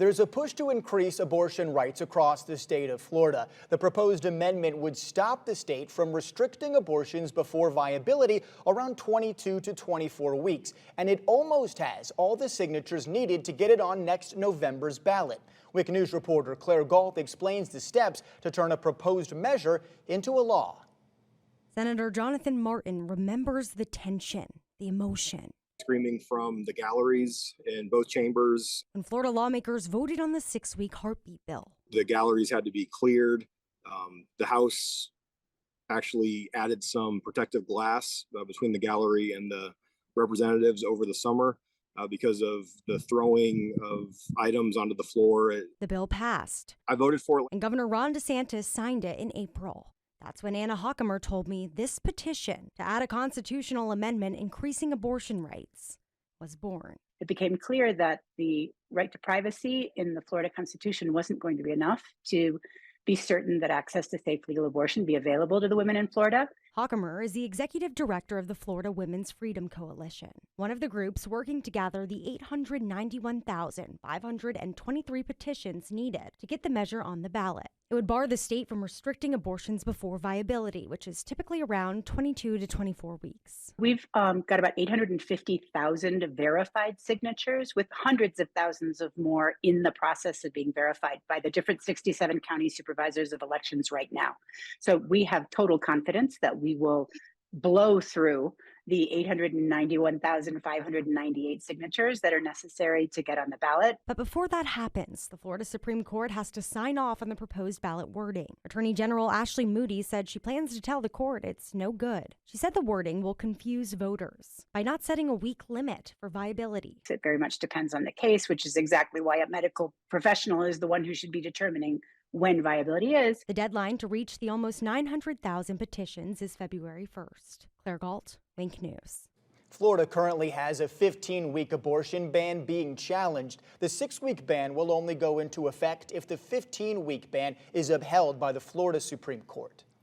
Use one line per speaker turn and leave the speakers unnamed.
There's a push to increase abortion rights across the state of Florida. The proposed amendment would stop the state from restricting abortions before viability around 22 to 24 weeks. And it almost has all the signatures needed to get it on next November's ballot. WIC News reporter Claire Galt explains the steps to turn a proposed measure into a law.
Senator Jonathan Martin remembers the tension, the emotion.
Screaming from the galleries in both chambers.
When Florida lawmakers voted on the 6-week heartbeat bill.
The galleries had to be cleared. The House actually added some protective glass between the gallery and the representatives over the summer because of the throwing of items onto the floor.
The bill passed.
I voted for it.
And Governor Ron DeSantis signed it in April. That's when Anna Hockemer told me this petition to add a constitutional amendment increasing abortion rights was born.
It became clear that the right to privacy in the Florida Constitution wasn't going to be enough to be certain that access to safe legal abortion be available to the women in Florida.
Hockemer is the executive director of the Florida Women's Freedom Coalition, one of the groups working to gather the 891,523 petitions needed to get the measure on the ballot. It would bar the state from restricting abortions before viability, which is typically around 22 to 24 weeks.
We've got about 850,000 verified signatures, with hundreds of thousands of more in the process of being verified by the different 67 county supervisors of elections right now. So we have total confidence that we will blow through the 891,598 signatures that are necessary to get on the ballot.
But before that happens, the Florida Supreme Court has to sign off on the proposed ballot wording. Attorney General Ashley Moody said she plans to tell the court it's no good. She said the wording will confuse voters by not setting a week limit for viability.
It very much depends on the case, which is exactly why a medical professional is the one who should be determining when viability is.
The deadline to reach the almost 900,000 petitions is February 1st. Claire Galt, WIC News.
Florida currently has a 15-week abortion ban being challenged. The 6-week ban will only go into effect if the 15-week ban is upheld by the Florida Supreme Court.